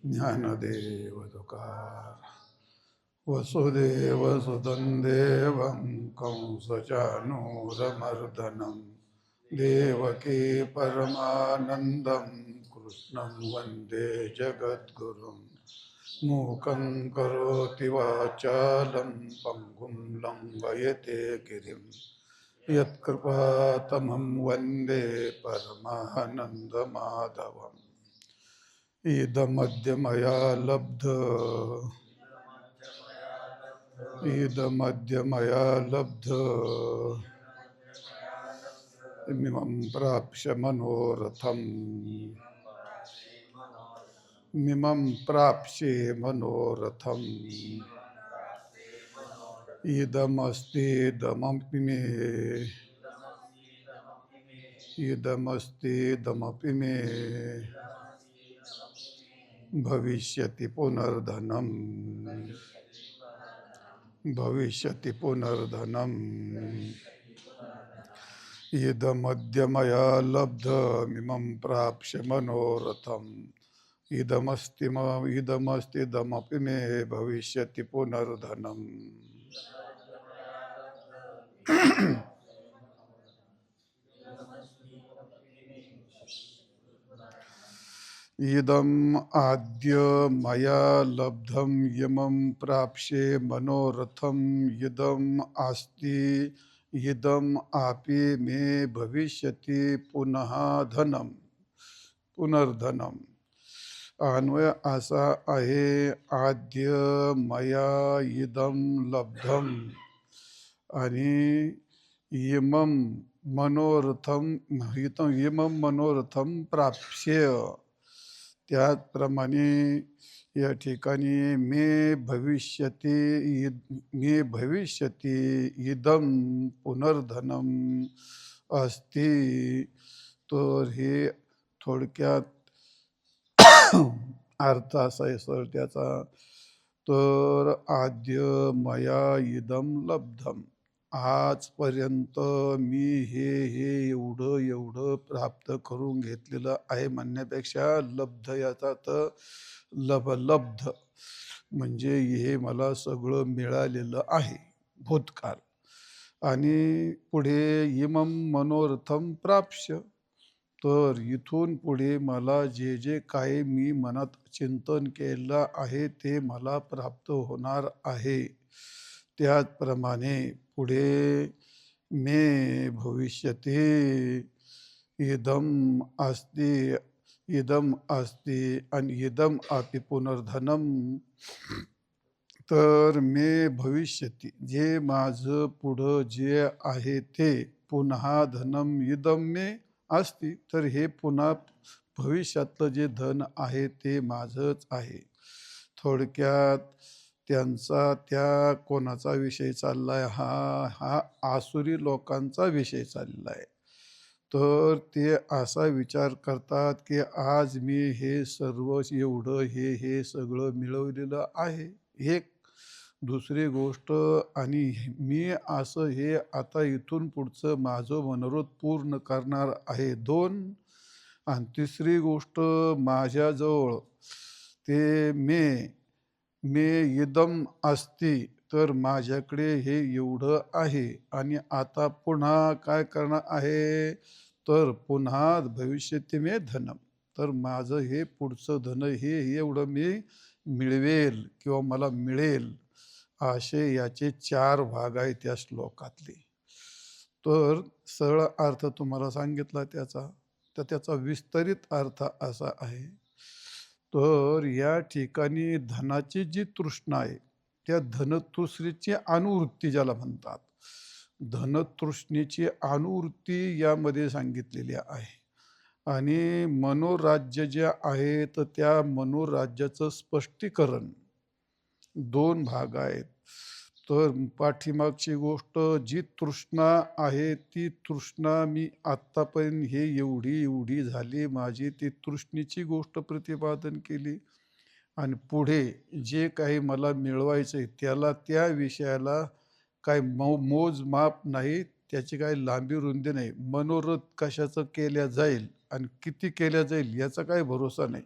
ज्ञानदेव तुकार वसुदेव सुतं देवं कंसचानूरमर्दनं देवकी परमानन्दं कृष्णं वन्दे जगद्गुरुं मूकं करोति वाचालं पङ्गुं लङ्घयते गिरिं यत्कृपातमं वन्दे परमानन्दमाधवम् इदमद्य मया लब्ध इमं प्राप्स्य मनोरथम् इदमस्तीदमपि मे भविष्यति पुनर्धनम् इदमद्य मया लब्धमिमं प्राप्स्य मनोरथम् इदमस्तीदमपि मे भविष्यति पुनर्धनम् इदम् आद्य मया लब्धं यमं प्राप्स्ये मनोरथम् इदम् अस्ति इदम् आपि मे भविष्यति पुनर्धनम् अन्वय असा आहे आद्य मया इदं लब्धम् आणि इमं मनोरथम प्राप्स्ये त्याचप्रमाणे या ठिकाणी मे भविष्यति इदं पुनर्धनम अस्ति. तर हे थोडक्यात अर्थ असा आहे सर त्याचा. तर आद्य मया इदं लब्धम, आजपर्यंत मी हे एवढं प्राप्त करून घेतलेलं आहे म्हणण्यापेक्षा लब्ध याचा तर लब्ध म्हणजे हे मला सगळं मिळालेलं आहे भूतकाळ. आणि पुढे इमं मनोरथम प्राप्स्य, तर इथून पुढे मला जे काही मी मनात चिंतन केलं आहे ते मला प्राप्त होणार आहे. त्याचप्रमाणे पुढे मे भविष्यति इदम् अस्ति आणि इदम् अपि पुनर्धनम. तर मे भविष्यति जे माझं पुढं जे आहे ते पुन्हा धनम इदम मे असती, तर हे पुन्हा भविष्यातलं जे धन आहे ते माझंच आहे. थोडक्यात त्या कोणाचा विषय चाललाय, हा आसुरी लोकांचा विषय चाललाय. तर ते असा विचार करतात की आज मी हे सर्व एवढं हे सगळं मिळवलेलं आहे एक. दुसरी गोष्ट, आणि मी असं हे आता इथून पुढचं माझं मनोरथ पूर्ण करणार आहे 2. आणि तिसरी गोष्ट, माझ्याजवळ ते मे इदम अस्ति, तर माझ्याकडे हे एवढं आहे. आणि आता पुन्हा काय करणार आहे, तर पुन्हा भविष्यति मे धनम, तर माझं हे पुढचं धन हे एवढं मी मिळवेल किंवा मला मिळेल. असे याचे 4 भाग आहेत त्या श्लोकातले. तर सरळ अर्थ तुम्हाला सांगितला त्याचा. तर त्याचा विस्तरित अर्थ असा आहे. तर या ठिकाणी धनाची जी तृष्णा आहे, त्या धनतृष्णेची अनुवृत्ती ज्याला म्हणतात, धनतृष्णेची अनुवृत्ती यामध्ये सांगितलेली आहे. आणि मनोराज्य जे आहे तर त्या मनोराज्याचं स्पष्टीकरण 2 भाग आहेत. तर पाठीमागची गोष्ट जी तृष्णा आहे ती तृष्णा मी आत्तापर्यंत हे एवढी झाली माझी, ती तृष्णेची गोष्ट प्रतिपादन केली. आणि पुढे जे काही मला मिळवायचं आहे त्याला, त्या विषयाला काय मोजमाप नाही, त्याची काही लांबी रुंदी नाही. मनोरथ कशाचं केल्या जाईल आणि किती केल्या जाईल याचा काही भरोसा नाही.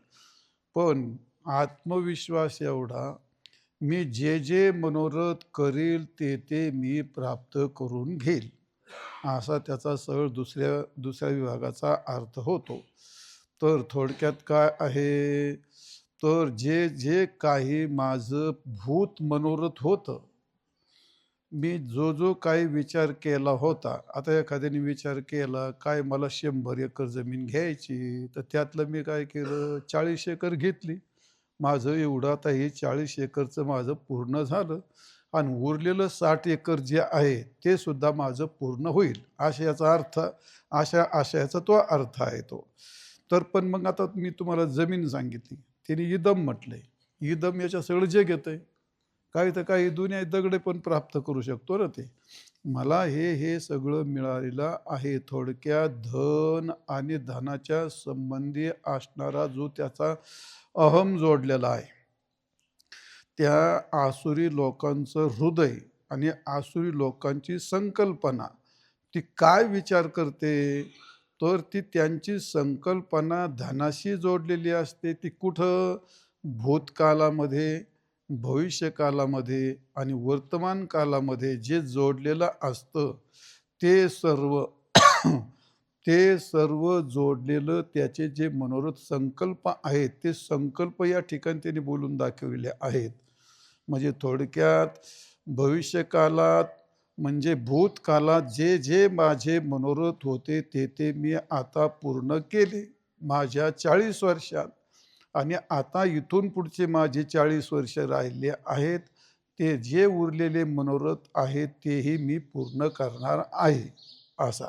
पण आत्मविश्वास एवढा, मी जे जे मनोरथ करेल ते ते मी प्राप्त करून घेईल, असा त्याचा सरळ दुसऱ्या विभागाचा अर्थ होतो. तर थोडक्यात काय आहे, तर जे जे काही माझं भूत मनोरथ होतं, मी जो जो काही विचार केला होता, आता एखाद्याने विचार केला काय मला 100 एकर जमीन घ्यायची, तर त्यातलं मी काय केलं, 40 एकर घेतली. माझं एवढं आता हे 40 एकरचं माझं पूर्ण झालं आणि उरलेलं 60 एकर जे आहे ते सुद्धा माझं पूर्ण होईल, अशा याचा अर्थ, अशा आशयाचा तो अर्थ आहे तो. तर पण मग आता मी तुम्हाला जमीन सांगितली, तिने इदम म्हटलंय. इदम याच्या सगळं जग येतंय. काही तर काही दुनिया दगडे पण प्राप्त करू शकतो ना ते. मला हे सगळं मिळालेलं आहे. थोडक्यात धन आणि धनाच्या संबंधी असणारा जो त्याचा अहम जोडलेला आहे, त्या आसुरी लोकांचं हृदय आणि आसुरी लोकांची संकल्पना ती काय विचार करते, तर ती त्यांची संकल्पना धनाशी जोडलेली असते. ती कुठं, भूतकालामध्ये, भविष्यकालामध्ये आणि वर्तमान कालामध्ये जे जोडलेलं असतं ते सर्व ते सर्व जोडलेलं त्याचे जे मनोरथ संकल्प आहेत, ते संकल्प या ठिकाणी त्यांनी बोलून दाखवलेले आहेत. म्हणजे थोडक्यात भविष्यकालात म्हणजे भूतकालात जे जे माझे मनोरथ होते ते ते मी आता पूर्ण केले माझ्या 40 वर्षात, आणि आता इथून पुढचे माझे 40 वर्ष राहिले आहेत. ते जे उरलेले मनोरथ आहेत तेही मी पूर्ण करणार आहे. असा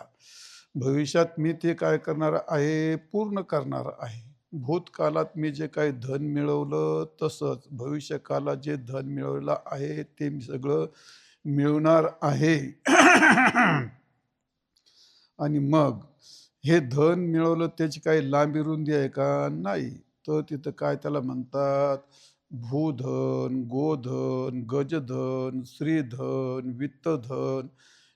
भविष्यात मी ते काय करणार आहे, पूर्ण करणार आहे. भूतकाळात मी जे काही धन मिळवलं तसंच भविष्यकाळात जे धन मिळवलं आहे ते मी सगळं मिळवणार आहे. आणि मग हे धन मिळवलं त्याची काही लांबी रुंदी आहे का? नाही. तर तिथं काय त्याला म्हणतात, भूधन, गोधन, गजधन, श्रीधन, वित्तधन.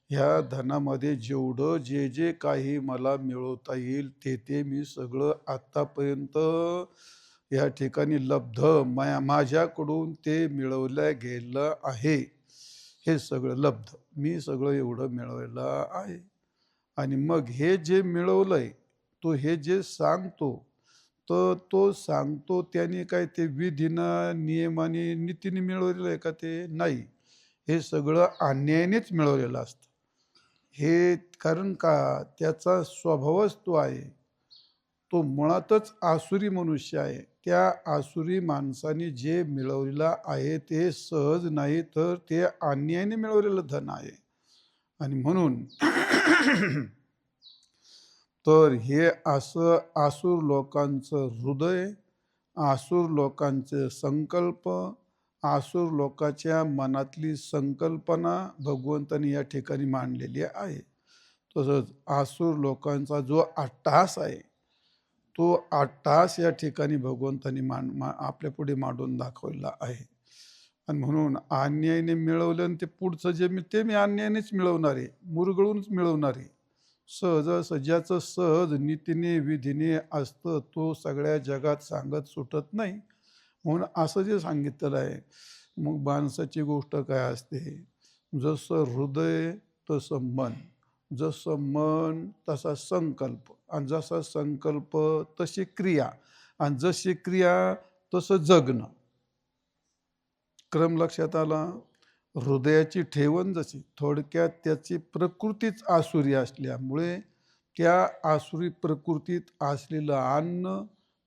ह्या धनामध्ये जेवढं जे जे काही मला मिळवता येईल ते ते मी सगळं आत्तापर्यंत या ठिकाणी लब्ध माझ्याकडून ते मिळवलं गेलं आहे. हे सगळं लब्ध मी सगळं एवढं मिळवलेलं आहे. आणि मग हे जे मिळवलंय, तो हे जे सांगतो, तर तो सांगतो त्याने काय ते विधीनं, नियमाने, नीतीने मिळवलेलं आहे का? ते नाही. हे सगळं अन्यायानेच मिळवलेलं असतं. हे कारण का, त्याचा स्वभावच तो आहे. तो मुळातच आसुरी मनुष्य आहे. त्या आसुरी माणसाने जे मिळवलेलं आहे ते सहज नाही, तर ते अन्यायाने मिळवलेलं धन आहे. आणि म्हणून तर हे असं आसुर लोकांचं हृदय, आसुर लोकांचे संकल्प, आसुर लोकांच्या मनातली संकल्पना भगवंतानी या ठिकाणी मांडलेली आहे. तसंच आसुर लोकांचा जो अट्टहास आहे, तो अट्टहास या ठिकाणी भगवंतानी आपल्या पुढे मांडून दाखवलेला आहे. आणि म्हणून अन्यायाने मिळवलं आणि ते पुढचं जे ते मी अन्यायानेच मिळवणार आहे, मुरगळूनच मिळवणार आहे. ज्याचं सहज नीतीने विधीने असतं तो सगळ्या जगात सांगत सुटत नाही. म्हणून असं जे सांगितलेलं आहे. मग माणसाची गोष्ट काय असते, जसं हृदय तसं मन, जसं मन तसा संकल्प, आणि जसा संकल्प तशी क्रिया, आणि जशी क्रिया तसं जगणं. क्रम लक्षात आला. हृदयाची ठेवण जशी, थोडक्यात त्याची प्रकृतीच आसुरी असल्यामुळे त्या आसुरी प्रकृतीत असलेलं अन्न,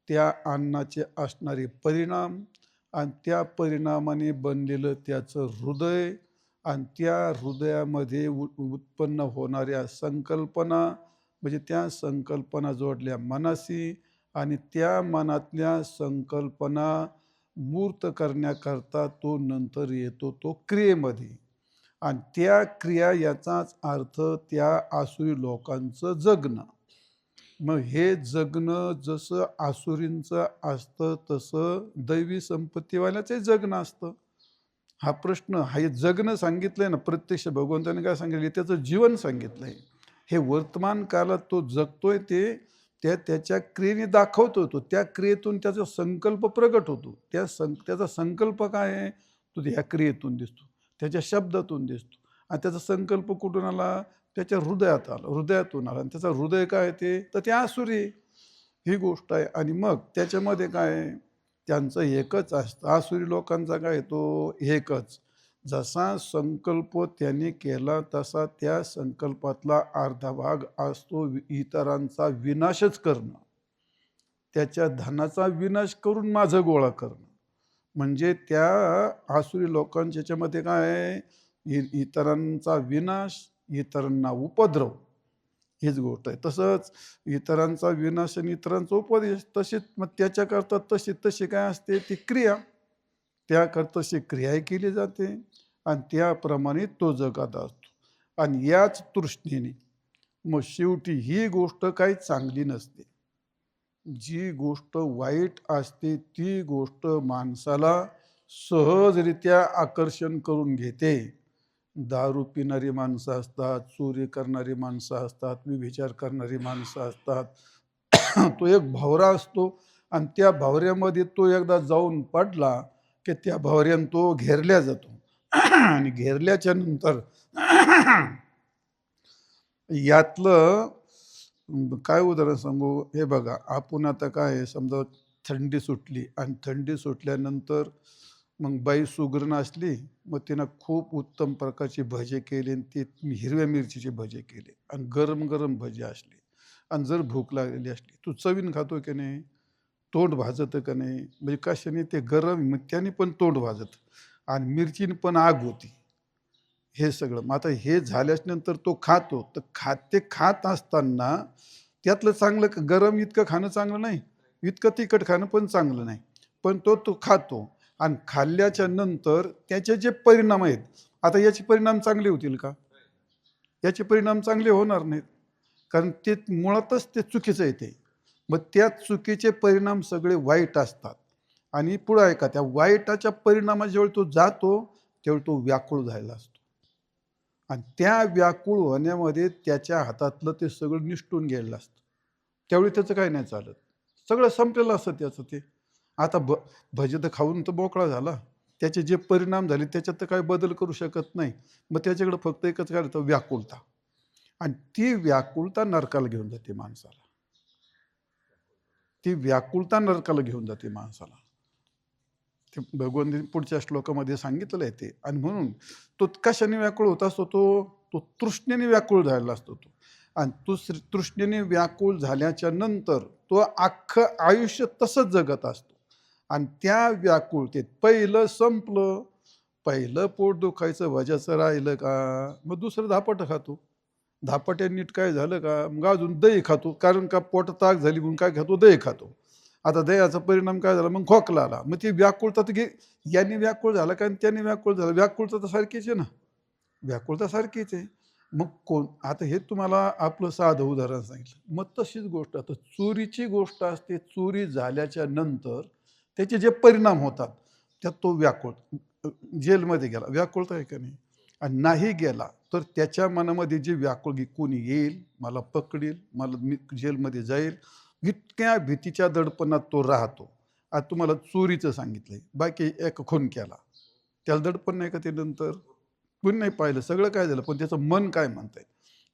त्या अन्नाचे असणारे परिणाम, आणि त्या परिणामाने बनलेलं त्याचं हृदय, आणि त्या हृदयामध्ये उत्पन्न होणाऱ्या संकल्पना, म्हणजे त्या संकल्पना जोडल्या मनाशी, आणि त्या मनातल्या संकल्पना मूर्त करण्याकरता तो नंतर येतो तो क्रियेमध्ये. आणि त्या क्रिया याचाच अर्थ त्या आसुरी लोकांचं जगणं. मग हे जगणं जसं आसुरींचं असतं तसं दैवी संपत्तीवाल्याचे जगणं असतं. हा प्रश्न, हे जगणं सांगितलंय ना, प्रत्यक्ष भगवंताने काय सांगितलं, त्याचं जीवन सांगितलंय. हे वर्तमान काळात तो जगतोय ते त्याच्या क्रियेने दाखवतो तो, त्या क्रियेतून त्याचा संकल्प प्रगट होतो. त्याचा संकल्प काय आहे तो ह्या क्रियेतून दिसतो, त्याच्या शब्दातून दिसतो. आणि त्याचा संकल्प कुठून आला? त्याच्या हृदयात आला, हृदयातून आला. आणि त्याचं हृदय काय ते तर ते आसुरी ही गोष्ट आहे. आणि मग त्याच्यामध्ये काय आहे, त्यांचं एकच असतं. आसुरी लोकांचा काय तो एकच. जसा संकल्प त्यांनी केला तसा त्या संकल्पातला अर्धा भाग असतो इतरांचा विनाशच करणं, त्याच्या धनाचा विनाश करून माझं गोळा करणं. म्हणजे त्या आसुरी लोकांच्या याच्यामध्ये काय आहे, इतरांचा विनाश, इतरांना उपद्रव, हीच गोष्ट आहे. तसंच इतरांचा विनाश आणि इतरांचा उपदेश, तशीच मग त्याच्याकरता तशी काय असते ती क्रिया, त्याकरता तशी क्रियाही केली जाते आणि त्याप्रमाणे तो जगत असतो. आणि याच तृष्णेने मग शेवटी ही गोष्ट काही चांगली नसते. जी गोष्ट वाईट असते ती गोष्ट माणसाला सहजरित्या आकर्षण करून घेते. दारू पिणारी माणसं असतात, चोरी करणारी माणसं असतात, व्यभिचार करणारी माणसं असतात. तो एक भवरा असतो आणि त्या भवऱ्यामध्ये तो एकदा जाऊन पडला की त्या भवऱ्यानं तो घेरल्या जातो. आणि घेरल्याच्या नंतर यातलं काय उदाहरण सांगू? हे बघा, आपण आता काय आहे, समजा थंडी सुटली आणि थंडी सुटल्यानंतर मग बाई सुगरण असली, मग तिनं खूप उत्तम प्रकारची भजे केली आणि ती हिरव्या मिरचीचे भजे केले आणि गरम गरम भजी असली आणि जर भूक लागलेली असली, तू चवीन खातो की नाही? तोंड भाजतं का नाही? म्हणजे कशाने ते गरम, मग त्याने पण तोंड भाजत आणि मिरचीने पण आग होती. हे सगळं मग आता हे झाल्याच नंतर तो खातो, तर ते खात असताना त्यातलं चांगलं गरम इतकं खाणं चांगलं नाही, इतकं तिखट खाणं पण चांगलं नाही. पण तो खातो आणि खाल्ल्याच्या नंतर त्याचे जे परिणाम आहेत, आता याचे परिणाम चांगले होतील का? याचे परिणाम चांगले होणार नाहीत, कारण ते मुळातच ते चुकीचं आहे ते. मग त्या चुकीचे परिणाम सगळे वाईट असतात. आणि पुढं आहे का, त्या वाईटाच्या परिणामा जेव्हा तो जातो तेव्हा तो व्याकुळ झालेला असतो आणि त्या व्याकुळ होण्यामध्ये त्याच्या हातातलं ते सगळं निसटून गेलेलं असतं. त्यावेळी त्याचं काही नाही चालत, सगळं संपलेलं असतं त्याचं ते. आता भजे तर खाऊन तर मोकळा झाला, त्याचे जे परिणाम झाले त्याच्यात तर काही बदल करू शकत नाही. मग त्याच्याकडे फक्त एकच काय होतं, व्याकुळता. आणि ती व्याकुळता नरकाला घेऊन जाते माणसाला. ती व्याकुळता नरकाला घेऊन जाते माणसाला. ते भगवंतांनी पुढच्या श्लोकामध्ये सांगितलं आहे ते. आणि म्हणून तो कशाने व्याकुळ होत असतो, तो तृष्णेने व्याकुळ झालेला असतो तो. आणि तो तृष्णेने व्याकुळ झाल्याच्या नंतर तो अख्खं आयुष्य तसंच जगत असतो. आणि त्या व्याकुळतेत पहिलं संपलं, पहिलं पोट दुखायचं वजाचं राहिलं का, मग दुसरं धापट खातो. धापट्या नीट काय झालं का, मग अजून दही खातो, कारण का पोट ताक झाली म्हणून काय खातो, दही खातो. आता दह्याचा परिणाम काय झाला, मग खोकला आला. मग ती व्याकुळता तर याने व्याकुळ झाला का त्याने व्याकुळ झाला, व्याकुळता तर सारखीच आहे ना, व्याकुळता सारखीच आहे. मग आता हे तुम्हाला आपलं साधं उदाहरण सांगितलं. मग तशीच गोष्ट आता चोरीची गोष्ट असते. चोरी झाल्याच्या नंतर त्याचे जे परिणाम होतात त्यात तो व्याकुळ जेलमध्ये गेला, व्याकुळता आहे का नाही? आणि नाही गेला तर त्याच्या मनामध्ये जे व्याकुळ कोणी येईल, मला पकडील, मी जेलमध्ये जाईल, इतक्या भीतीच्या दडपणात तो राहतो. आज तुम्हाला चोरीचं सांगितलंय, बाकी एक खून केला, त्याला दडपण नाही का ते नंतर? कोणी नाही पाहिलं, सगळं काय झालं, पण त्याचं मन काय म्हणतंय?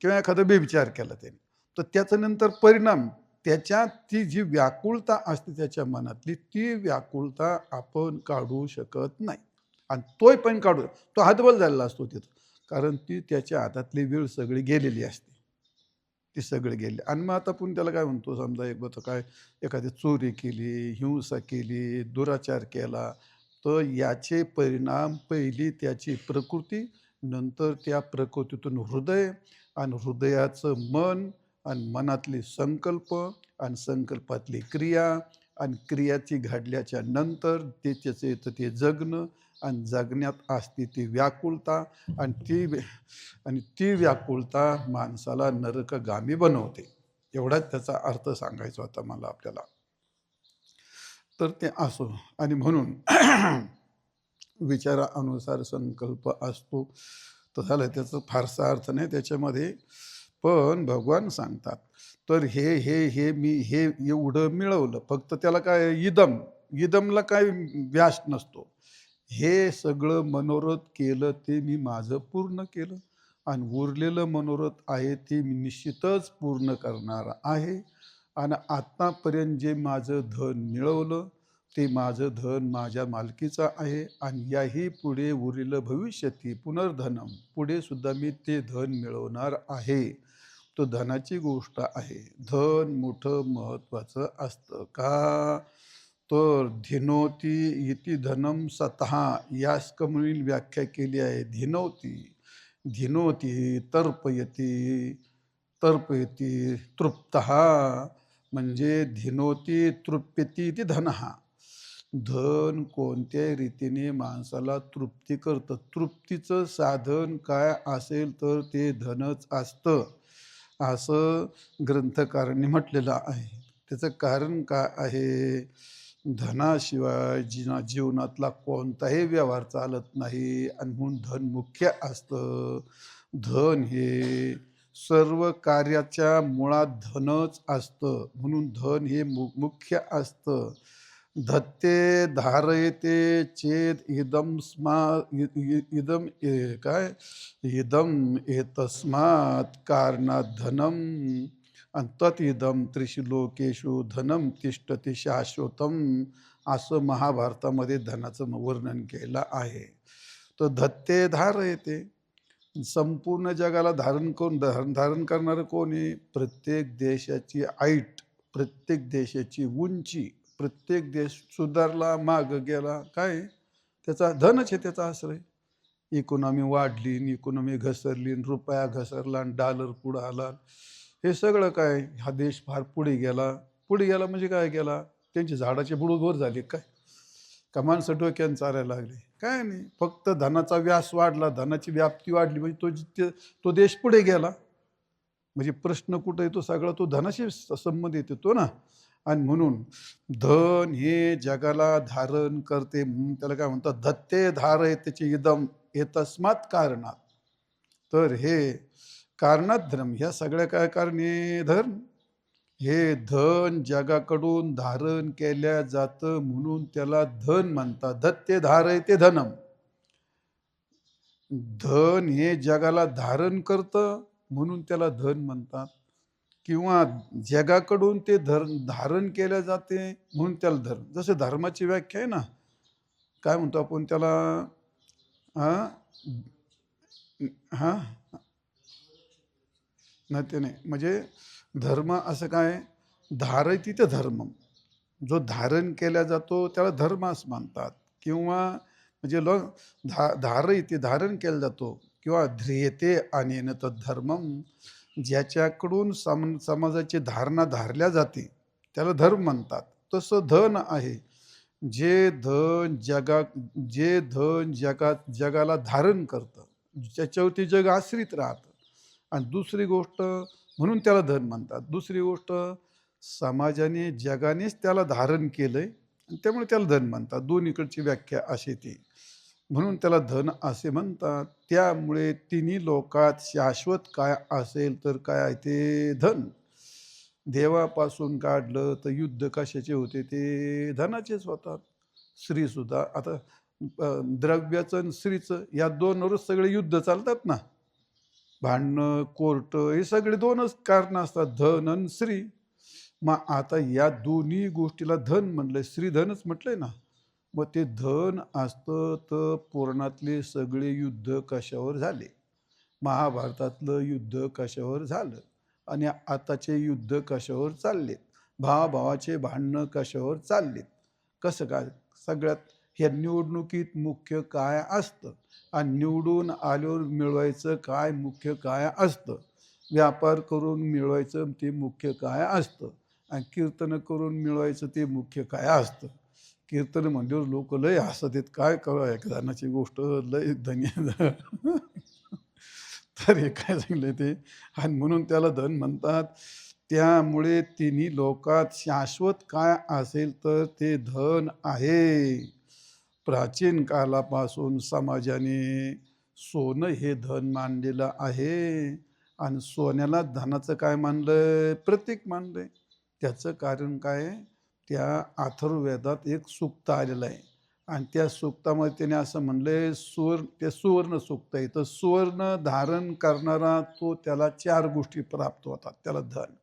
किंवा एखादा बेविचार केला त्याने, तर त्याचं नंतर परिणाम, त्याच्यात ती जी व्याकुळता असते त्याच्या मनातली, ती व्याकुळता आपण काढू शकत नाही. आणि तोय पण काढू, तो हातबल झालेला असतो तिथं, कारण ती त्याच्या हातातली वेळ सगळी गेलेली असते, ती सगळी गेली. आणि मग आता आपण त्याला काय म्हणतो, समजा एक होतं काय, एखादी चोरी केली, हिंसा केली, दुराचार केला, तर याचे परिणाम पहिली त्याची प्रकृती, नंतर त्या प्रकृतीतून हृदय, आणि हृदयाचं मन, आणि मनातली संकल्प, आणि संकल्पातली क्रिया, आणि क्रियाची घडल्याच्या नंतर ते त्याचं येतं ते जगणं, आणि जगण्यात असते ती व्याकुळता, आणि ती व्याकुळता माणसाला नरकगामी बनवते. एवढाच त्याचा अर्थ सांगायचा होता मला आपल्याला. तर ते असो. आणि म्हणून विचारानुसार संकल्प असतो, तर झालं, त्याचा फारसा अर्थ नाही त्याच्यामध्ये. पण भगवान सांगतात तर हे हे हे मी हे एवढं मिळवलं, फक्त त्याला काय इदमला काय व्यास नसतो. हे सगळं मनोरथ केलं ते मी माझं पूर्ण केलं आणि उरलेलं मनोरथ आहे ते मी निश्चितच पूर्ण करणार आहे. आणि आत्तापर्यंत जे माझं धन मिळवलं ते माझं धन माझ्या मालकीचं आहे आणि याही पुढे उरलेलं भविष्यती पुनर्धनम, पुढे सुद्धा मी ते धन मिळवणार आहे. तो धनाची गोष्ट आहे. धन मोठं महत्वाचं असतं का? तर धिनोती इति धनम स्वतः, यास कमळील व्याख्या केली आहे. धिनोती, धिनोती तर्पयती, तर्पयती तृप्तः, म्हणजे धिनोती तृप्यती इति धनः. धन कोणत्याही रीतीने माणसाला तृप्ती करतं. तृप्तीचं साधन काय असेल तर ते धनच असतं, असं ग्रंथकारांनी म्हटलेलं आहे. त्याचं कारण काय आहे? धनाशिवाय जीवनातला कोणताही व्यवहार चालत नाही आणि म्हणून धन मुख्य असतं. धन हे सर्व कार्याच्या मुळात धनच असतं, म्हणून धन हे मुख्य असतं. धत्ते धारयते चेद इदम स्मा इदम काय इदम एतस्मात् कारणात धनम आणि तत् इदम त्रिषु लोकेषु धनम तिष्ठति शाश्वतम, असं महाभारतामध्ये धनाचं वर्णन केलं आहे. तर धत्ते धारयते, संपूर्ण जगाला धारण करणारं कोण आहे? प्रत्येक देशाची ऐट, प्रत्येक देशाची उंची, प्रत्येक देश सुधारला माग गेला काय? त्याचा धनच आहे त्याचा आश्रय. इकॉनॉमी वाढली, इकॉनॉमी घसरली, रुपया घसरला, डॉलर पुढं आला, हे सगळं काय? हा देश फार पुढे गेला. पुढे गेला म्हणजे काय गेला? त्यांची झाडाची बुडूक वर झाली काय? का माणसं डोक्यानं चालायला लागले? काय नाही, फक्त धनाचा व्यास वाढला, धनाची व्याप्ती वाढली म्हणजे तो देश पुढे गेला. म्हणजे प्रश्न कुठे येतो? सगळा तो धनाशी संबंधित येतो ना. आणि म्हणून धन हे जगाला धारण करते, म्हणून त्याला काय म्हणतात? धत्ते धार आहे त्याचे इदम एतस्मात् कारणात. तर हे कारणात धर्म, ह्या सगळ्या काय कारणे? धर्म. हे धन जगाकडून धारण केल्या जातं म्हणून त्याला धन म्हणतात. धत्ते धार आहे ते धनम. धन हे जगाला धारण करतं म्हणून त्याला धन म्हणतात, किंवा जगाकडून ते धारण केल्या जाते म्हणून त्याला धर्म. जसं धर्माची व्याख्या आहे ना, काय म्हणतो आपण त्याला? हा हा नाही ते नाही, म्हणजे धर्म असं काय? धारयती ते धर्म, जो धारण केला जातो त्याला धर्म असं म्हणतात. किंवा म्हणजे धारयती धारण केला जातो, किंवा ध्रियते अनेन तद्धर्मम, ज्याच्याकडून समाजाची धारणा धारल्या जाते त्याला धर्म म्हणतात. तसं धन आहे. जे धन जगाला धारण करतं, ज्याच्यावरती जग आश्रित राहतं. आणि दुसरी गोष्ट, म्हणून त्याला धन म्हणतात. दुसरी गोष्ट, समाजाने जगानेच त्याला धारण केलंय आणि त्यामुळे त्याला धन म्हणतात. दोन्हीकडची व्याख्या अशी ती, म्हणून त्याला धन असे म्हणतात. त्यामुळे तिन्ही लोकात शाश्वत काय असेल तर काय आहे? ते धन. देवापासून काढलं तर युद्ध कशाचे होते? ते धनाचेच होतात. स्त्री सुद्धा आता द्रव्याचं आणि स्त्रीचं या दोनवरच सगळे युद्ध चालतात ना. भांडणं, कोर्ट, हे सगळे दोनच कारण असतात, धन आणि स्त्री. मग आता या दोन्ही गोष्टीला धन म्हणलंय, स्त्री धनच म्हटलंय ना. मग ते धन असतं तर पुराणातले सगळे युद्ध कशावर झाले? महाभारतातलं युद्ध कशावर झालं? आणि आताचे युद्ध कशावर चाललेत? भावाचे भांडणं कशावर चाललेत? कसं काय? सगळ्यात ह्या निवडणुकीत मुख्य काय असतं? आणि निवडून आल्यावर मिळवायचं काय मुख्य काय असतं? व्यापार करून मिळवायचं ते मुख्य काय असतं? आणि कीर्तन करून मिळवायचं ते मुख्य काय असतं? कीर्तन म्हणल्यावर लोक लय हसत आहेत. काय करा एकदानाची गोष्ट, लय धन्य. तर हे काय सांगले ते, आणि म्हणून त्याला धन म्हणतात. त्यामुळे तिन्ही लोकात शाश्वत काय असेल तर ते धन आहे. प्राचीन कालापासून समाजाने सोनं हे धन मानलेलं आहे. आणि सोन्याला धनाचं काय मानलंय? प्रतीक मानलंय. त्याचं कारण काय आहे? त्या अथर्ववेदात एक सूक्त आलेलं आहे आणि त्या सूक्तामध्ये त्याने असं म्हणलंय, ते सुवर्ण सूक्त आहे. तर सुवर्ण धारण करणारा तो त्याला 4 गोष्टी प्राप्त होतात त्याला धन.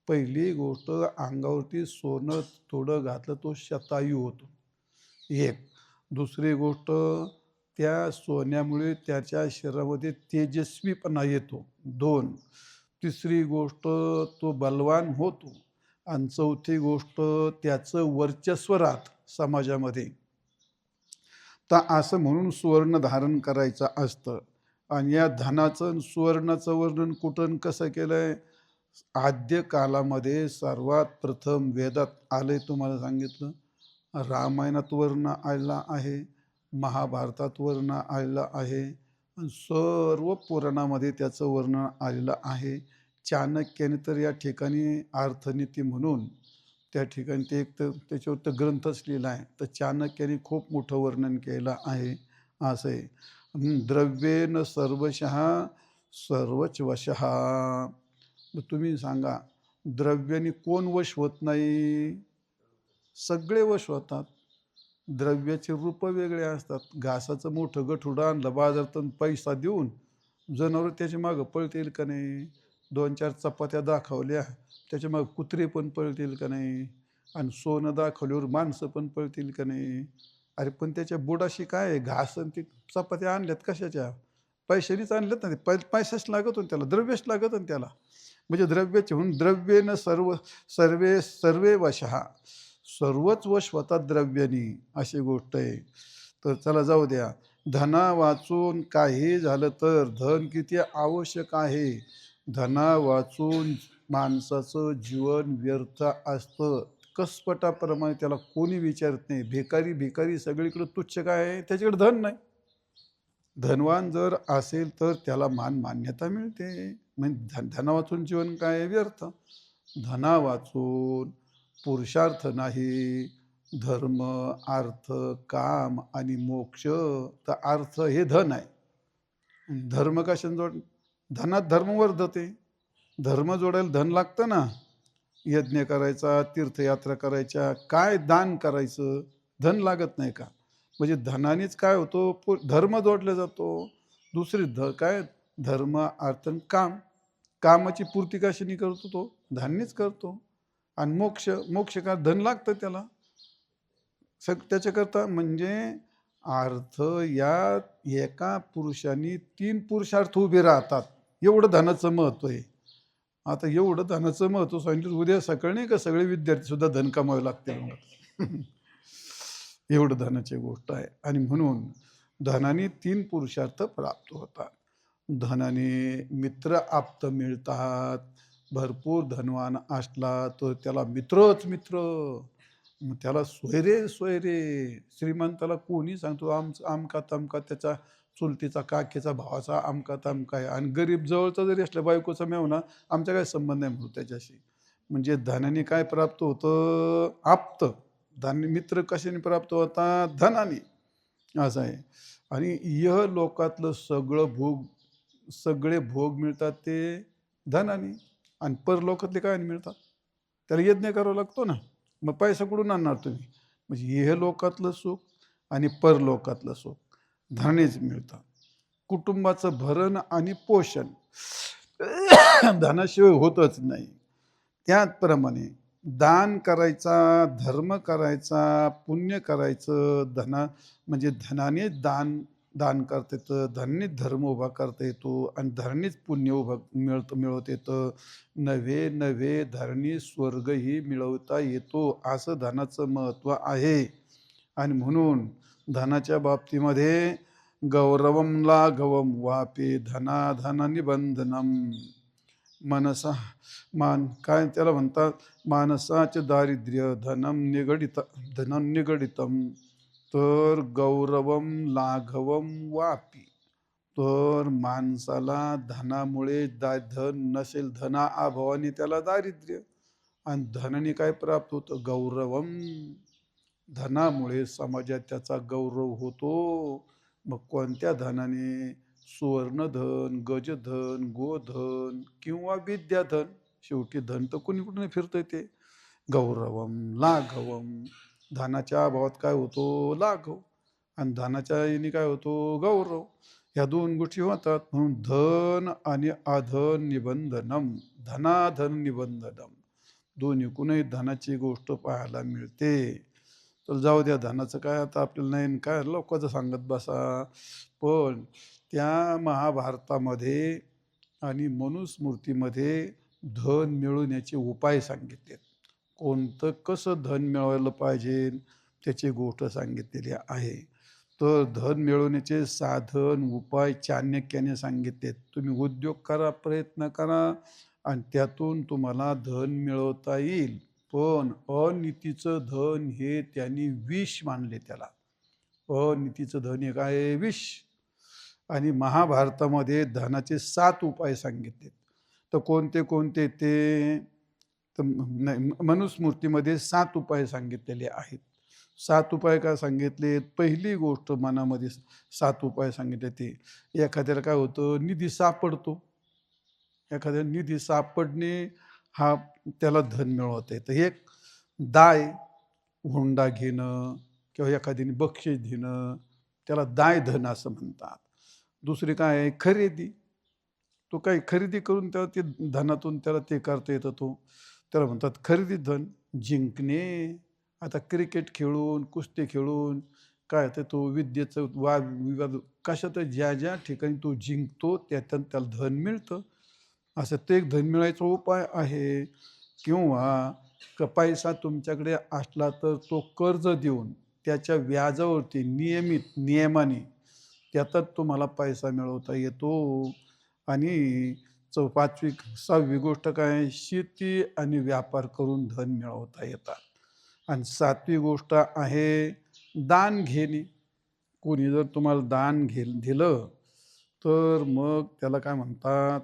पहिली गोष्ट, अंगावरती सोनं थोडं घातलं तो शतायू होतो, एक. दुसरी गोष्ट, त्या सोन्यामुळे त्याच्या शरीरामध्ये तेजस्वीपणा येतो, 2. तिसरी गोष्ट, तो बलवान होतो. आणि चौथी गोष्ट, त्याचं वर्चस्व राहतं समाजामध्ये. तर असं म्हणून सुवर्ण धारण करायचं असतं. आणि या धनाचं आणि सुवर्णाचं वर्णन कुठं कसं केलंय? आद्य कालामध्ये सर्वात प्रथम वेदात आलंय, तुम्हाला सांगितलं. रामायणात वर्ण आलेला आहे, महाभारतात वर्ण आलेला आहे, आणि सर्व पुराणामध्ये त्याचं वर्णन आलेलं आहे. चाणक्याने तर या ठिकाणी अर्थनीती म्हणून त्या ठिकाणी ते एक तर त्याच्यावर तर ग्रंथच लिहिला आहे. तर चाणक्याने खूप मोठं वर्णन केलं आहे. असं आहे, द्रव्येन सर्वशः सर्वच वशः. तुम्ही सांगा, द्रव्याने कोण वश होत नाही? सगळे वश होतात. द्रव्याचे रूप वेगळे असतात. घासाचं मोठं गठुडं आणलं बाजारातून पैसा देऊन, जनावर त्याच्या मागं पळतील का नाही? 2-4 चपात्या दाखवल्या, त्याच्या मागं कुत्रे पण पळतील का नाही? आणि सोनं दाखवल्यावर माणसं पण पळतील का नाही? अरे पण त्याच्या बुडाशी काय आहे? घास आणि ते चपात्या आणल्यात कशाच्या? पैशानेच आणल्यात ना. ते पैसाच लागत होता त्याला, द्रव्यच लागत ना त्याला. म्हणजे द्रव्याचे म्हणून द्रव्येनं सर्वे वशः, सर्वच वश होतात द्रव्यानी, अशी गोष्ट आहे. तर चला जाऊ द्या. धना वाचून काही झालं तर धन किती आवश्यक आहे. धना वाचून माणसाचं जीवन व्यर्थ असतं. कसपटाप्रमाणे त्याला कोणी विचारत नाही. भिकारी सगळीकडे तुच्छ काय आहे? त्याच्याकडे धन नाही. धनवान जर असेल तर त्याला मान्यता मिळते. म्हणजे धना वाचून जीवन काय? व्यर्थ. धना वाचून पुरुषार्थ नाही. धर्म, अर्थ, काम आणि मोक्ष. तर अर्थ हे धन आहे. धर्म कशाने जोड? धनात धर्म वर्धते. धर्म जोडायला धन लागतं ना. यज्ञ करायचा, तीर्थयात्रा करायच्या, काय दान करायचं, धन लागत नाही का? म्हणजे धनानेच काय होतो? धर्म जोडला जातो. दुसरी काय? धर्म, अर्थ आणि काम. कामाची पूर्ती कशाने करतो? तो धान्यच करतो. आणि मोक्ष का? धन लागतं त्याला त्याच्याकरता. म्हणजे अर्थ या एका पुरुषाने 3 पुरुषार्थ उभे राहतात. एवढं धनाचं महत्व आहे. आता एवढं धनाचं महत्व सांगितलं, उद्या सकाळी नाही का सगळे विद्यार्थी सुद्धा धन कमावे लागतील. एवढं धनाची गोष्ट आहे. आणि म्हणून धनाने 3 पुरुषार्थ प्राप्त होतात. धनाने मित्र आप्त मिळतात. भरपूर धनवान असला तर त्याला मित्रच मित्र. मग त्याला सोयरे. श्रीमंताला कोणी सांगतो आमका तमका, त्याचा चुलतीचा, काकीचा, भावाचा अमका तमका आहे. आणि गरीब जवळचा जरी असला, बायकोचा मेवना, आमचा काय संबंध नाही म्हणतो त्याच्याशी. म्हणजे धनाने काय प्राप्त होतं? आप्त. मित्र कशाने प्राप्त होतात? धनाने. असं आहे. आणि इह लोकातलं सगळे भोग मिळतात ते धनाने. आणि परलोकातले काय मिळतात? त्याला यज्ञ करावा लागतो ना. मग पैसा कुठून आणणार तुम्ही? म्हणजे इह लोकातलं सुख आणि परलोकातलं सुख धनानेच मिळतं. कुटुंबाचं भरण आणि पोषण धनाशिवाय होतच नाही. त्याचप्रमाणे दान करायचा, धर्म करायचा, पुण्य करायचं. म्हणजे धनाने दान करता येतं, धनानेच धर्म उभा करता येतो, आणि धरणीच पुण्य मिळवता येतं. नव्हे धरणी स्वर्गही मिळवता येतो. असं धनाचं महत्व आहे. आणि म्हणून धनाच्या बाबतीमध्ये गौरवम लाघवम वापे धना निबंधनम. मनसा काय त्याला म्हणतात? मानसाचे दारिद्र्य धनं निगडितम. तर गौरवम लाघवम वापी. तर माणसाला धनामुळे धन नसेल, धना अभावाने त्याला दारिद्र्य. आणि धनाने काय प्राप्त होतं? गौरवम. धनामुळे समाजात त्याचा गौरव होतो. मग कोणत्या धनाने? सुवर्णधन, गजधन, गोधन किंवा विद्याधन. शेवटी धन तर कुणी कुठे फिरतंय ते. गौरवम लाघवम. धनाच्या अभावात काय होतो? लाघव. आणि धनाच्या याने काय होतो? गौरव. ह्या दोन गोष्टी होतात. म्हणून धन आणि अधन निबंधनम, धनाधन निबंधनम, दोन्हीकडूनही धनाची गोष्ट पाहायला मिळते. तर जाऊ द्या, धनाचं काय आता आपल्याला नाही, काय लोकांचं सांगत बसा. पण त्या महाभारतामध्ये आणि मनुस्मृतीमध्ये धन मिळवण्याचे उपाय सांगितले. कोणतं कसं धन मिळवायला पाहिजे त्याची गोष्ट सांगितलेली आहे. तर धन मिळवण्याचे साधन उपाय चाणक्याने सांगितलेत. तुम्ही उद्योग करा, प्रयत्न करा आणि त्यातून तुम्हाला धन मिळवता येईल. पण अनितीचं धन हे त्यांनी विष मानले. त्याला अनितीचं धन हे काय? विष. आणि महाभारतामध्ये धनाचे 7 उपाय सांगितले. तर कोणते कोणते ते? तर मनुस्मृतीमध्ये 7 उपाय सांगितलेले आहेत. 7 उपाय काय सांगितले? पहिली गोष्ट मनामध्ये 7 उपाय सांगितले ते, एखाद्याला काय होतं? निधी सापडतो. एखाद्याला निधी सापडणे हा त्याला धन मिळवत आहे. तर एक दाय, हुंडा घेणं किंवा एखाद्याने बक्षीस देणं, त्याला दाय धन असं म्हणतात. दुसरी काय आहे? खरेदी. तो काही खरेदी करून त्याला ते धनातून त्याला ते करता येतं, त्याला म्हणतात खरेदी धन. जिंकणे, आता क्रिकेट खेळून, कुस्ती खेळून काय तर तो विद्येचं वाद विवाद कशात ज्या ज्या ठिकाणी तो जिंकतो त्यातून त्याला धन मिळतं. असं ते एक धन मिळायचा उपाय आहे. किंवा पैसा तुमच्याकडे असला तर तो कर्ज देऊन त्याच्या व्याजावरती नियमित नियमाने त्यातच तुम्हाला पैसा मिळवता येतो. आणि 6वी गोष्ट काय? शेती आणि व्यापार करून धन मिळवता येतात. आणि 7वी गोष्ट आहे दान घेणे. कोणी जर तुम्हाला दान दिलं तर मग त्याला काय म्हणतात?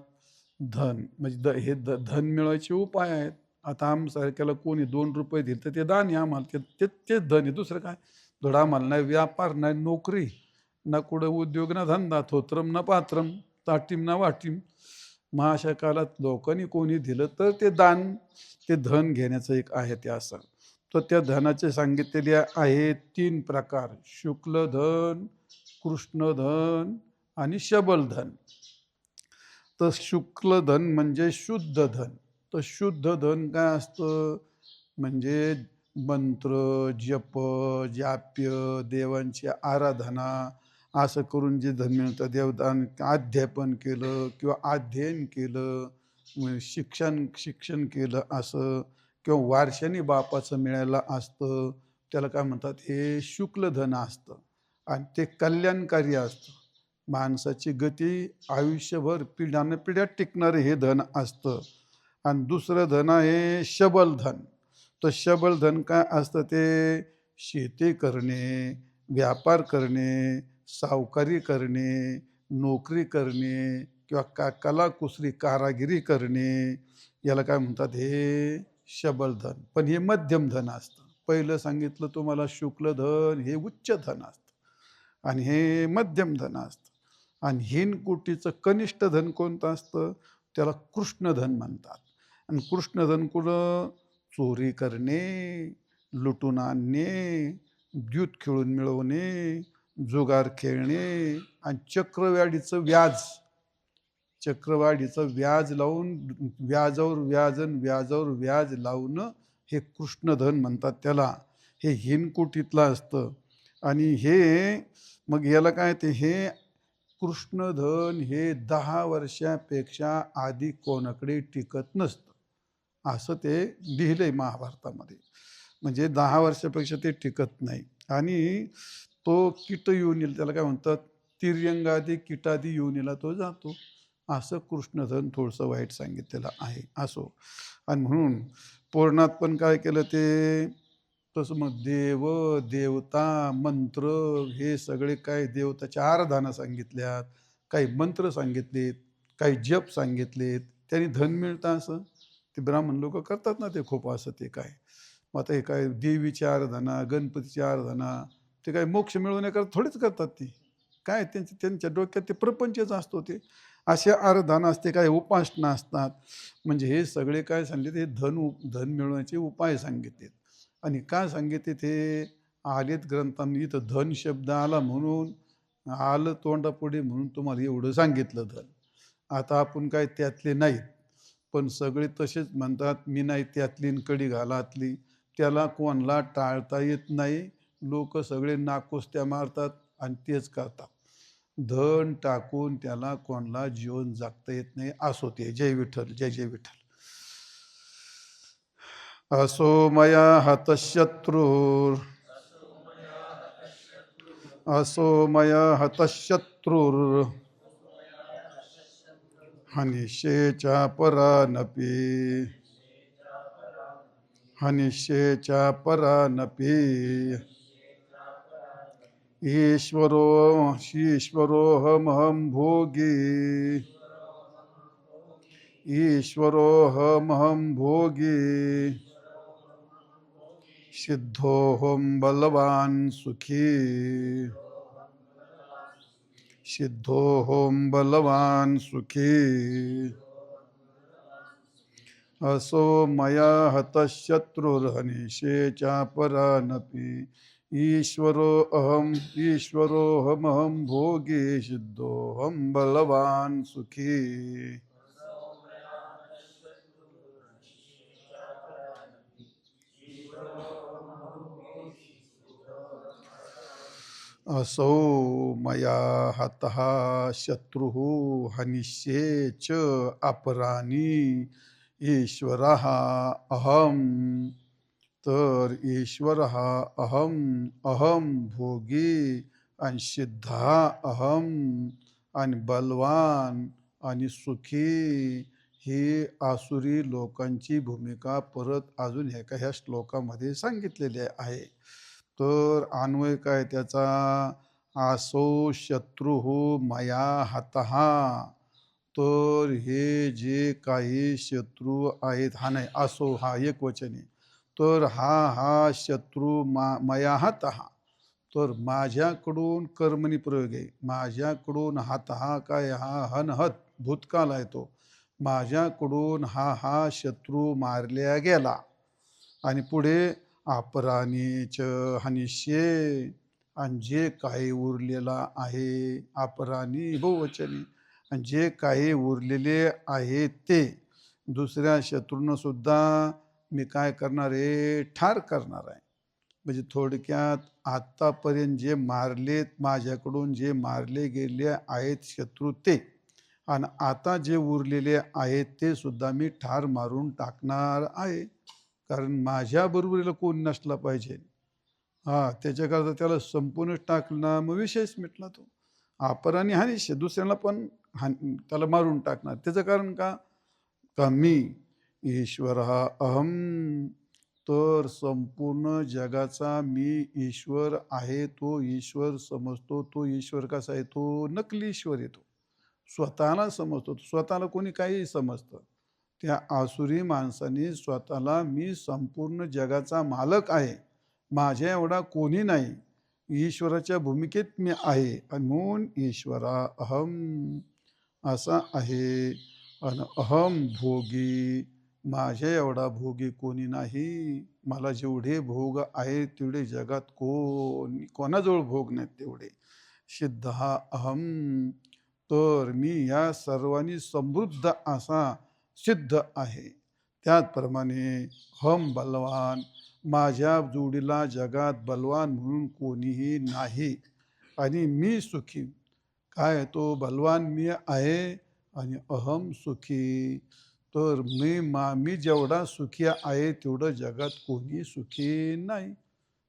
धन. म्हणजे हे धन मिळवायचे उपाय आहेत. आता आमसारख्याला कोणी 2 रुपये दिले तर ते दान आहे आम्हाला. तेच धन आहे. दुसरं काय? धडा आम्हाला नाही व्यापार, नाही नोकरी, ना कुठं उद्योग, ना धंदा, थोत्रम ना पात्रम, ताटीम ना वाटीम. मग अशा काळात लोकांनी कोणी दिलं तर ते दान, ते धन घेण्याचं एक आहे ते असं. तर त्या धनाचे सांगितलेले आहे 3 प्रकार: शुक्ल धन, कृष्ण धन आणि शबल धन. तर शुक्ल धन म्हणजे शुद्ध धन. तर शुद्ध धन काय असतं? म्हणजे मंत्र, जप, जाप्य, देवांची आराधना असं करून जे धन मिळतं, देवदान अध्यापन केलं किंवा अध्ययन केलं, शिक्षण केलं असं, किंवा वारशाने बापाचं मिळायला असतं, त्याला काय म्हणतात? हे शुक्ल धन असतं. आणि ते कल्याणकारी असतं. माणसाची गती आयुष्यभर पिढ्यानपिढ्या टिकणारे हे धन असतं. आणि दुसरं धन आहे शबल धन. तर शबल धन काय असतं? ते शेती करणे, व्यापार करणे, सावकारी करणे, नोकरी करणे किंवा कलाकुसरी कारागिरी करणे, याला काय म्हणतात? हे शबल धन. पण हे मध्यम धन असतं. पहिलं सांगितलं तुम्हाला शुक्ल धन हे उच्च धन असतं आणि हे मध्यम धन असतं. आणि हिनकुटीचं कनिष्ठ धन कोणतं असतं? त्याला कृष्णधन म्हणतात. आणि कृष्णधन कुठं? चोरी करणे, लुटून आणणे, द्यूत खेळून मिळवणे, जुगार खेळणे आणि चक्रवाढीचं व्याज लावून व्याजावर व्याज लावणं हे कृष्णधन म्हणतात त्याला. हे हिनकुटीतलं असतं. आणि हे मग याला काय ते हे कृष्णधन हे 10 वर्षापेक्षा आधी कोणाकडे टिकत नसतं असं ते लिहिलंय महाभारतामध्ये. म्हणजे 10 वर्षापेक्षा ते टिकत नाही. आणि तो कीट योनीला, त्याला काय म्हणतात? तिर्यंगादी कीटादी योनीला तो जातो. असं कृष्णधन थोडंसं वाईट सांगितलेलं आहे. असो. आणि म्हणून पुराणात पण काय केलं ते तसं मग देव, देवता, मंत्र हे सगळे काय देवताच्या आराधना सांगितल्यात, काही मंत्र सांगितलेत, काही जप सांगितलेत, त्यांनी धन मिळतं असं ते ब्राह्मण लोक करतात ना. ते खूप असं ते काय मग आता हे काय देवीची आराधना, गणपतीची आराधना, ते काय मोक्ष मिळवण्याकरता थोडीच करतात ती. काय त्यांच्या डोक्यात ते प्रपंचच असतो. ते असे आराधना असते, काय उपासना असतात. म्हणजे हे सगळे काय सांगितले, ते धन मिळवण्याचे उपाय सांगितलेत. आणि काय सांगितले ते आलेत ग्रंथांनी. इथं धन शब्द आला म्हणून आलं तोंडापुढे म्हणून तुम्हाला एवढं सांगितलं धन. आता आपण काय त्यातले नाहीत, पण सगळे तसेच म्हणतात, मी नाही त्यातली कडी घालातली. त्याला कोणाला टाळता येत नाही. लोक सगळे नाकोस्त्या मारतात आणि तेच करतात. धन टाकून त्याला कोणाला जीवन जगता येत नाही. असो ते. जय विठ्ठल, जय जय विठ्ठल. असो मया हतशत्रुर, असो मया हतशत्रुर, हनिष्ये परानपि, हनिष्ये परानपि, ईश्वरोऽहमहं भोगी, ईश्वरोऽहमहं भोगी, सिद्धोऽहं बलवान् सुखी, सिद्धोऽहं बलवान् सुखी. असो मया हतशत्रुर्हनिष्ये परानपि, ईश्वरोऽहमहं भोगी, सिद्धोऽहं बलवान् सुखी. असौ मया हतः शत्रुः हनिष्ये च अपरानी, ईश्वरः अहम. तर ईश्वरः अहम भोगी आणि सिद्धा अहम आणि बलवान आणि सुखी. ही आसुरी लोकांची भूमिका परत अजून एका ह्या श्लोकामध्ये सांगितलेली आहे. तर अन्वय काय त्याचा, आसो शत्रू मया हतः. तर हे जे काही शत्रू आहेत, हा नाही असो, हा एक वचन आहे. तर हा शत्रू मया हतः. तर माझ्याकडून कर्मणी प्रयोग आहे. माझ्याकडून हतः काय, हा हनहत भूतकाळ आहे. तो माझ्याकडून हा शत्रू मारल्या गेला. आणि पुढे अपराणीच हनिष्ये, आणि जे काही उरलेला आहे, अपराणी बहुवचनी, आणि जे काही उरलेले आहे ते दुसऱ्या शत्रूंना सुद्धा मी काय करणार आहे, ठार करणार आहे. म्हणजे थोडक्यात आत्तापर्यंत जे मारलेत, माझ्याकडून जे मारले गेले आहेत शत्रू ते, आणि आता जे उरलेले आहेत ते सुद्धा मी ठार मारून टाकणार आहे. कारण माझ्या बरोबरीला कोण नसला पाहिजे. त्याच्याकरता त्याला संपूर्ण टाकला, मग विषयच मिटला. तो अपराणी हानिष्य, दुसऱ्याला पण त्याला मारून टाकणार. त्याचं कारण का मी ईश्वर अहम. तर संपूर्ण जगाचा मी ईश्वर आहे. तो ईश्वर समजतो. तो ईश्वर कसा आहे, तो नकली ईश्वर येतो. स्वतःला समजतो. स्वतःला कोणी काही समजतं. त्या आसुरी माणसाने स्वतःला मी संपूर्ण जगाचा मालक आहे, माझ्या एवढा कोणी नाही, ईश्वराच्या भूमिकेत मी आहे, आणि म्हणून ईश्वरा अहम असा आहे. आणि अहम भोगी, माझ्या एवढा भोगी कोणी नाही. मला जेवढे भोग आहेत तेवढे जगात कोणाजवळ भोग नाहीत तेवढे. सिद्ध अहम. तर मी या सर्वांनी समृद्ध असा सिद्ध आहे. त्याचप्रमाणे हम बलवान, माझ्या जोडीला जगात बलवान म्हणून कोणीही नाही. आणि मी सुखी, काय तो बलवान मी आहे, आणि अहम सुखी. तर मी जेवढा सुखी आहे तेवढं जगात कोणी सुखी नाही.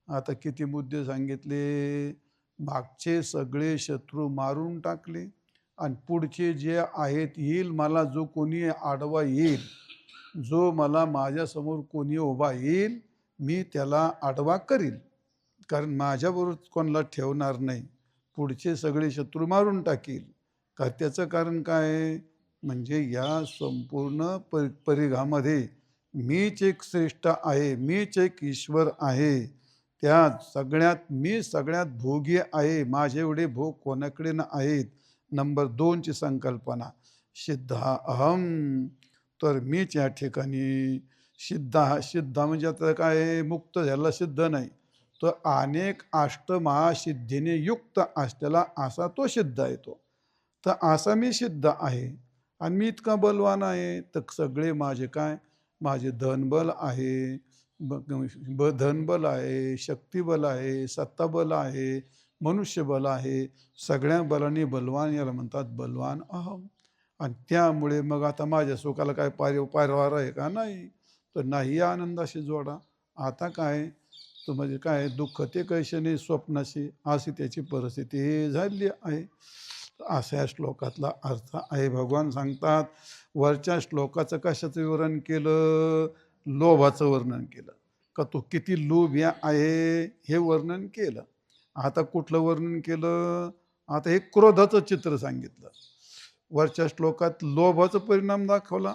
आता किती मुद्दे सांगितले. मागचे सगळे शत्रू मारून टाकले, आणि पुढचे जे आहेत, येईल मला जो कोणी आडवा येईल, जो मला माझ्यासमोर कोणी उभा येईल, मी त्याला आडवा करील. कारण माझ्याबरोबर कोणाला ठेवणार नाही. पुढचे सगळे शत्रू मारून टाकील. का त्याचं कारण काय, म्हणजे या संपूर्ण परिघामध्ये मीच एक श्रेष्ठ आहे, मीच एक ईश्वर आहे. त्या मी सगळ्यात भोगी आहे, माझे एवढे भोग कोणाकडे ना आहेत. नंबर 2ची संकल्पना सिद्ध अहम, तर मीच या ठिकाणी सिद्ध म्हणजे आता काय आहे, मुक्त झाला सिद्ध नाही, तर अनेक अष्टमहासिद्धीने युक्त असलेला असा तो सिद्ध आहे तो. तर असा मी सिद्ध आहे आणि मी इतका बलवान आहे, तर सगळे माझे काय, माझे धनबल आहे, धनबल आहे, शक्तिबल आहे, सत्ताबल आहे, मनुष्यबल आहे, सगळ्या बलाने बलवान याला म्हणतात बलवान अहम. आणि त्यामुळे मग आता माझ्या सुखाला काय पारवार आहे का, नाही. तर नाही या आनंदाशी जोडा. आता काय, तर म्हणजे काय, दुःख ते कैशने स्वप्नाशी, अशी त्याची परिस्थिती झाली आहे. असा या श्लोकातला अर्थ आहे. भगवान सांगतात, वरच्या श्लोकाचं कशाचं विवरण केलं, लोभाचं वर्णन केलं, का तो किती लोभी आहे हे वर्णन केलं. आता कुठलं वर्णन केलं, आता हे क्रोधाचं चित्र सांगितलं. वरच्या श्लोकात लोभाचा परिणाम दाखवला,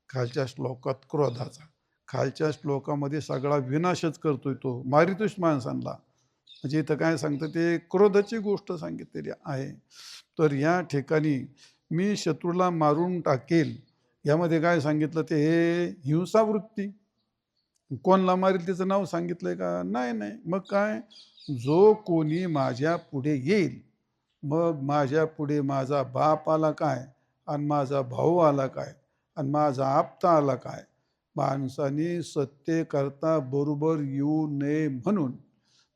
खालच्या श्लोकात क्रोधाचा. खालच्या श्लोकामध्ये सगळा विनाशच करतोय तो, मारितोच माणसांना. म्हणजे इथं काय सांगतं, ते क्रोधाची गोष्ट सांगितलेली आहे. तर या ठिकाणी मी शत्रूला मारून टाकेल, यामध्ये काय सांगितलं, ते हे हिंसावृत्ती. कोणला मारेल त्याचं नाव सांगितलंय का, नाही नाही. मग काय, जो कोणी माझ्या पुढे येईल, मग माझ्या पुढे माझा बाप आला काय, आणि माझा भाऊ आला काय, आणि माझा आप्ता आला काय, माणसाने सत्य करता बरोबर येऊ नये म्हणून.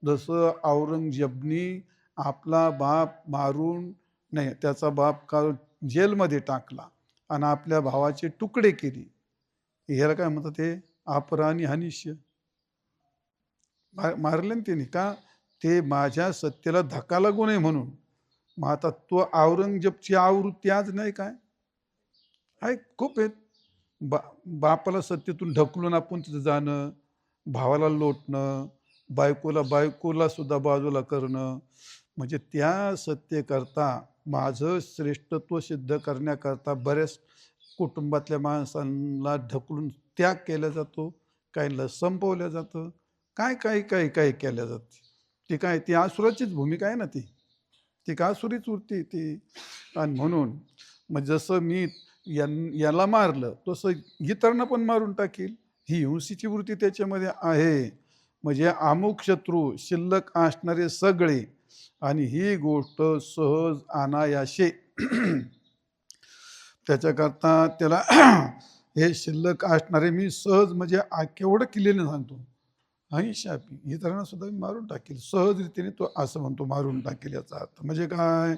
जसं औरंगजेबनी आपला बाप मारून, नाही, त्याचा बाप का जेलमध्ये टाकला आणि आपल्या भावाचे तुकडे केले, ह्याला काय म्हणतात, ते अपराणी हनिष्य. मारले ना त्यांनी, का, ते माझ्या सत्तेला धक्का लागू नये म्हणून. मग आता तो औरंगजेबची आवृत्ती आज नाही काय आहे, खूप आहेत. बापाला सत्तेतून ढकलून आपण तिथं जाणं, भावाला लोटणं, बायकोला सुद्धा बाजूला करणं, म्हणजे त्या सत्तेकरता, माझं श्रेष्ठत्व सिद्ध करण्याकरता बऱ्याच कुटुंबातल्या माणसांना ढकलून त्याग केला जातो, काहींना संपवलं जातं, काय काय काय काय केल्या जाते. ती काय, ती आसुराचीच भूमिका आहे ना ती, ती का आसुरीच वृत्ती ती. आणि म्हणून मग जसं मी याला मारलं, तसं इतरांना पण मारून टाकील, ही हिंसेची वृत्ती त्याच्यामध्ये आहे. म्हणजे अमुक शत्रू शिल्लक असणारे सगळे, आणि ही गोष्ट सहज अनायासे त्याच्याकरता त्याला हे शिल्लक असणारे मी सहज, म्हणजे केवढं केलेलं सांगतो, शापी इतरांना सुद्धा मी मारून टाकेल सहज रीतीने, तो असं म्हणतो मारून टाकेल. याचा अर्थ म्हणजे काय,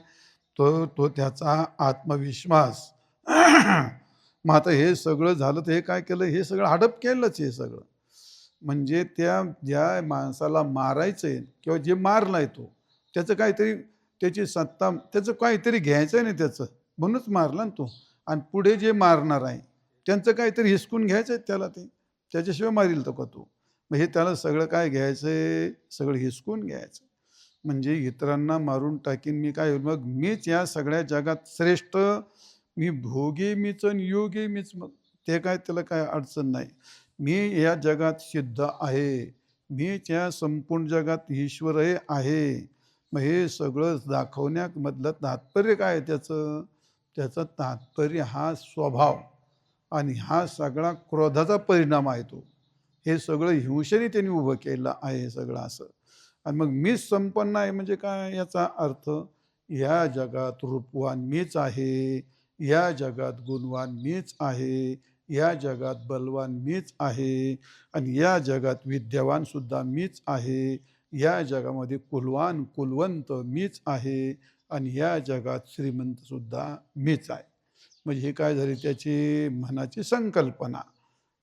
तो त्याचा आत्मविश्वास. मग आता हे सगळं झालं, तर हे काय केलं, हे सगळं हडप केलंच हे सगळं. म्हणजे त्या ज्या माणसाला मारायचंय किंवा जे मारलाय तो, त्याचं काहीतरी, त्याची सत्ता, त्याचं काहीतरी घ्यायचं नाही त्याचं, म्हणूनच मारला ना तो. आणि पुढे जे मारणार आहे त्यांचं काहीतरी हिसकून घ्यायचं आहे त्याला, ते त्याच्याशिवाय मारील तो का तो. मग हे त्याला सगळं काय घ्यायचंय, सगळं हिसकून घ्यायचं. म्हणजे इतरांना मारून टाकीन मी, काय होईल मग, मीच या सगळ्या जगात श्रेष्ठ, मी भोगी मीच आणि योगी मीच. मग ते काय, त्याला काय अडचण नाही. मी या जगात सिद्ध आहे, मीच या संपूर्ण जगात ईश्वर आहे. मग हे सगळं दाखवण्यामधलं तात्पर्य काय त्याचं, त्याचं तात्पर्य हा स्वभाव, आणि हा सगळा क्रोधाचा परिणाम आहे तो. हे सगळं हिंसेने त्यांनी उभं केलं आहे सगळं असं. आणि मग मीच संपन्न आहे म्हणजे काय, याचा अर्थ, या जगात रूपवान मीच आहे, या जगात गुणवान मीच आहे, या जगात बलवान मीच आहे, आणि या जगात विद्यावान सुद्धा मीच आहे, या जगामध्ये कुलवंत मीच आहे, आणि या जगात श्रीमंत सुद्धा मीच आहे. म्हणजे हे काय झाली, त्याची मनाची संकल्पना.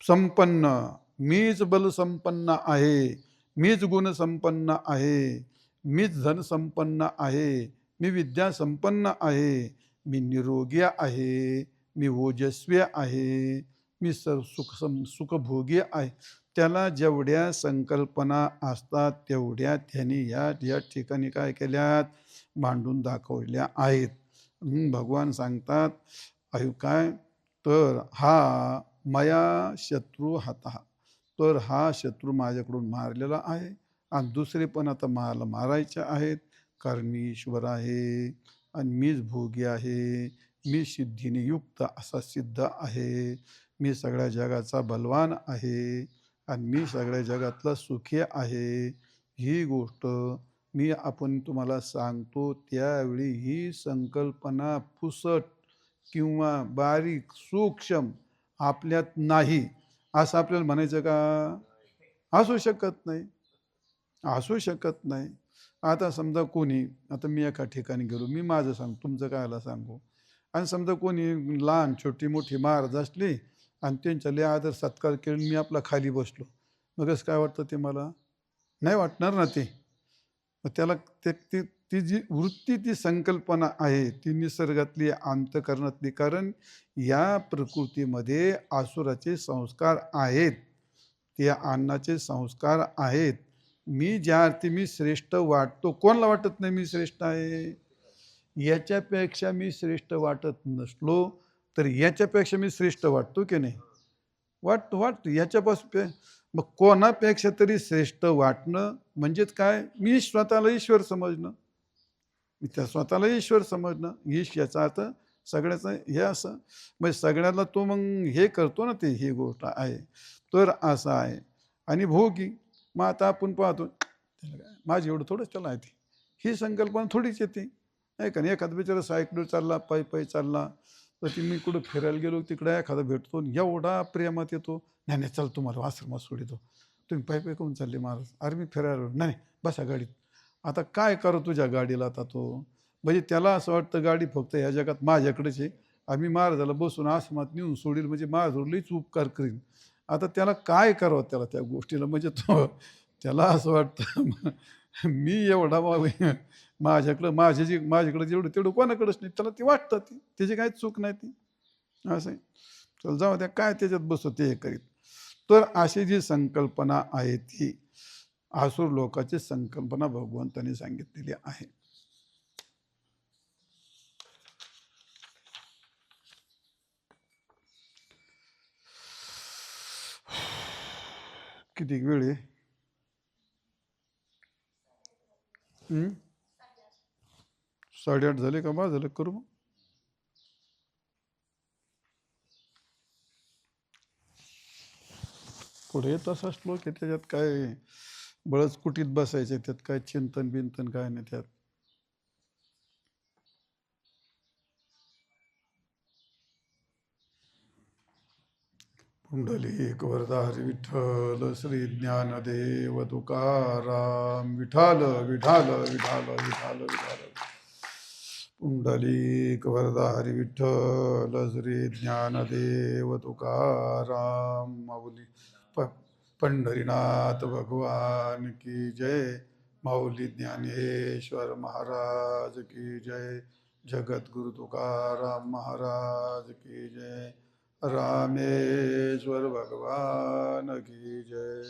संपन्न, मीच बल संपन्न आहे, मीच गुण संपन्न आहे, मीच धन संपन्न आहे, मी विद्या संपन्न आहे, मी निरोगी आहे, मी ओजस्वी आहे, मी सुखभोगी आहे. त्याला जेवढ्या संकल्पना असतात तेवढ्या त्यांनी या ठिकाणी काय केल्यात, मांडून दाखवल्या आहेत. भगवान सांगतात, काय, तर हा मया शत्रू हतः, तर हा शत्रू माझ्याकडून मारलेला आहे, आणि दुसरे पण आता मला मारायचे आहेत, कारण मी ईश्वर आहे आणि मीच भोगी आहे. मी सिद्धीने युक्त असा सिद्ध आहे. मी सगळ्या जगाचा बलवान आहे आणि मी सगळ्या जगातला सुखी आहे. ही गोष्ट आपण तुम्हाला सांगतो त्यावेळी ही संकल्पना पुसट किंवा बारीक सूक्ष्म आपल्यात नाही असं आपल्याला म्हणायचं का? असू शकत नाही, असू शकत नाही. आता समजा कोणी, आता मी एका ठिकाणी गेलो, मी माझं सांगतो, तुमचं कायला सांगू. आणि समजा कोणी लहान छोटी मोठी महाराज असली आणि त्यांच्या लय आदर सत्कार केला, मी आपला खाली बसलो, मग कसं काय वाटतं ते मला? नाही वाटणार ना ते. मग त्याला ते ती ती जी वृत्ती, ती संकल्पना आहे, ती निसर्गातली अंतःकरणातली. कारण या प्रकृतीमध्ये आसुराचे संस्कार आहेत, त्या अन्नाचे संस्कार आहेत. मी ज्या अर्थी मी श्रेष्ठ वाटतो, कोणाला वाटत नाही मी श्रेष्ठ आहे? याच्यापेक्षा मी श्रेष्ठ वाटत नसलो तर याच्यापेक्षा मी श्रेष्ठ वाटतो की नाही? वाटतो, वाटतो याच्यापासून. मग कोणापेक्षा तरी श्रेष्ठ वाटणं म्हणजेच काय? मी स्वतःला ईश्वर समजणं. मी त्या स्वतःला ईश्वर समजणं. ईश याचा अर्थ सगळ्याचं हे असं. म्हणजे सगळ्याला तो मग हे करतो ना, ते ही गोष्ट आहे. तर असं आहे. आणि भोगी, मग आता आपण पाहतो त्याला काय, माझी एवढं थोडंच त्याला आहे ती. ही संकल्पना थोडीच येते, नाही का? नाही एखादा बिचारा सायकल चालला, पायी पायी चालला, तर ती मी कुठं फिरायला गेलो, तिकडे एखादा भेटतो, एवढा प्रेमात येतो, नाही नाही चल तुम्हाला आश्रमात सोडितो. तुम्ही पायी पायी करून चालले महाराज? अरे मी फिरायला, नाही नाही बसा गाडीत. आता काय करू तुझ्या गाडीला आता तो? म्हणजे त्याला असं वाटतं गाडी फक्त ह्या जगात माझ्याकडेच आहे, आम्ही महाराजाला बसून आश्रमात नेऊन सोडील म्हणजे महाराज लईच उपकार करीन. आता त्याला काय करावं त्याला त्या गोष्टीला? म्हणजे तो, त्याला असं वाटतं मी एवढा माझ्याकडं, माझ्याकडे जेवढं तेवढं कोणाकडेच नाही. त्याला ती वाटतं, ती त्याची काही चूक नाही ती. असं आहे. चल जाऊ द्या, काय त्याच्यात बसतो ते हे करीत. तर अशी जी संकल्पना आहे ती आसुर लोकाची संकल्पना भगवंतांनी सांगितलेली आहे. किती वेळ आहे? 8:30 झाले का? बा झालं, करू मग. पुढे तसा श्लोक आहे, त्याच्यात काय बळच कुटीत बसायचे, त्यात काय चिंतन बिंतन काय नाही त्यात. पुंडलिक वरदारी विठ्ठल श्री ज्ञानदेव तुकाराम विठाल विठाल विठाल विठाल विठाल. पुंडलिक वरदारी विठ्ठल श्री ज्ञानदेव तुकाराम माऊली. पंढरीनाथ भगवान की जय. माऊली ज्ञानेश्वर महाराज की जय. जगद्गुरु तुकाराम महाराज की जय. रामेश्वर भगवान की जय.